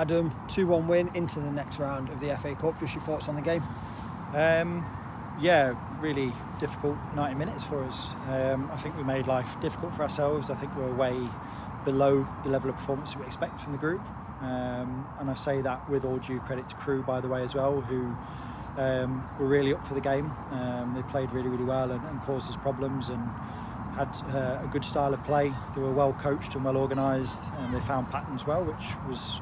Adam, 2-1 win into the next round of the FA Cup. Just your thoughts on the game? Yeah, really difficult 90 minutes for us. I think we made life difficult for ourselves. I think we're way below the level of performance we expect from the group. And I say that with all due credit to Crewe, by the way, as well, who were really up for the game. They played really, really well and caused us problems and had a good style of play. They were well coached and well organised, and they found patterns well, which was,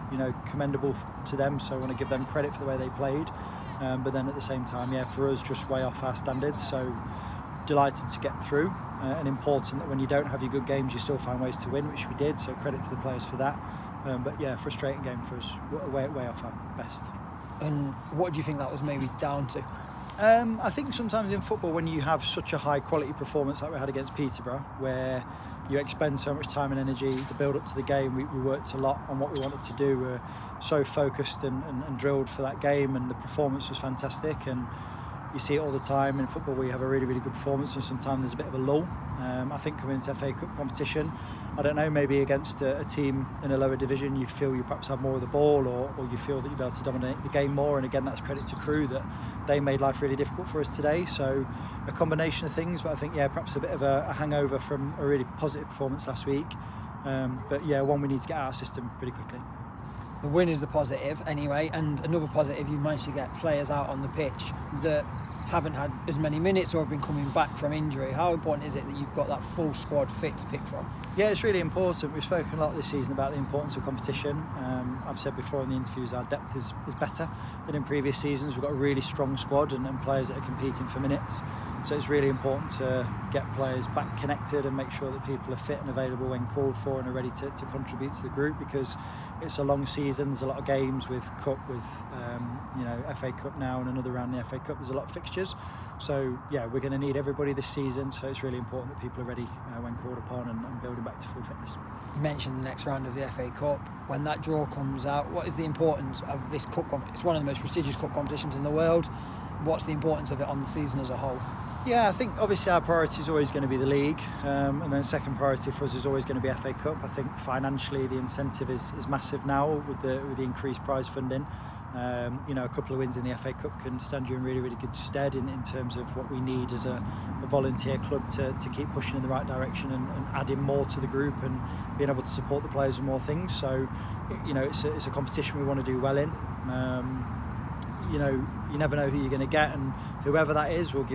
commendable to them. So I want to give them credit for the way they played. But then at the same time, for us, just way off our standards. So delighted to get through, and important that when you don't have your good games, you still find ways to win, which we did. So credit to the players for that. But frustrating game for us, way off our best. And what do you think that was maybe down to? I think sometimes in football, when you have such a high quality performance like we had against Peterborough, where you expend so much time and energy, the build up to the game, we worked a lot on what we wanted to do. We're so focused and drilled for that game, and the performance was fantastic. And you see it all the time in football where you have a really, really good performance and sometimes there's a bit of a lull. I think coming into FA Cup competition, I don't know, maybe against a team in a lower division, you feel you perhaps have more of the ball, or you feel that you'll be able to dominate the game more. And again, that's credit to Crewe that they made life really difficult for us today. So a combination of things, but I think, perhaps a bit of a hangover from a really positive performance last week. But one we need to get out of our system pretty quickly. The win is the positive anyway, and another positive, you've managed to get players out on the pitch that haven't had as many minutes or have been coming back from injury. How important is it that you've got that full squad fit to pick from? Yeah, it's really important. We've spoken a lot this season about the importance of competition. I've said before in the interviews, our depth is better than in previous seasons. We've got a really strong squad and players that are competing for minutes. So it's really important to get players back connected and make sure that people are fit and available when called for and are ready to contribute to the group, because it's a long season. There's a lot of games with Cup, with FA Cup now and another round in the FA Cup. There's a lot of fixtures. So we're going to need everybody this season. So it's really important that people are ready when called upon and building back to full fitness. You mentioned the next round of the FA Cup. When that draw comes out, what is the importance of this cup competition? It's one of the most prestigious cup competitions in the world. What's the importance of it on the season as a whole? Yeah, I think obviously our priority is always going to be the league, and then second priority for us is always going to be FA Cup. I think financially the incentive is massive now with the increased prize funding. A couple of wins in the FA Cup can stand you in really, really good stead in terms of what we need as a volunteer club to keep pushing in the right direction and adding more to the group and being able to support the players with more things. So, it's a competition we want to do well in. You never know who you're going to get, and whoever that is, we'll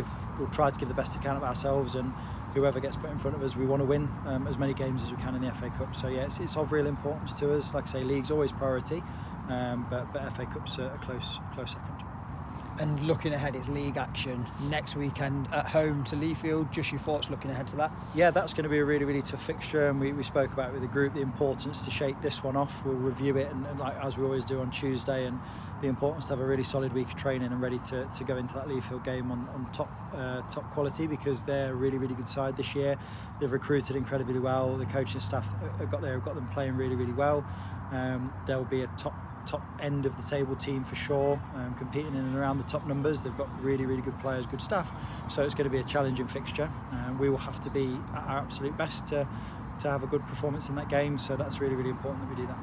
try to give the best account of ourselves, and whoever gets put in front of us, we want to win as many games as we can in the FA Cup. So it's of real importance to us. Like I say, league's always priority, but FA Cup's a close second. And looking ahead, it's league action next weekend at home to Leafield. Just your thoughts looking ahead to that? Yeah, that's going to be a really, really tough fixture, and we spoke about it with the group, the importance to shake this one off. We'll review it, and like as we always do on Tuesday, and the importance to have a really solid week of training and ready to go into that Leafield game on top quality, because they're a really, really good side this year. They've recruited incredibly well. The coaching staff have got them playing really, really well. They'll be a top end of the table team for sure, competing in and around the top numbers. They've got really, really good players, good staff, so it's going to be a challenging fixture. We will have to be at our absolute best to have a good performance in that game, so that's really, really important that we do that.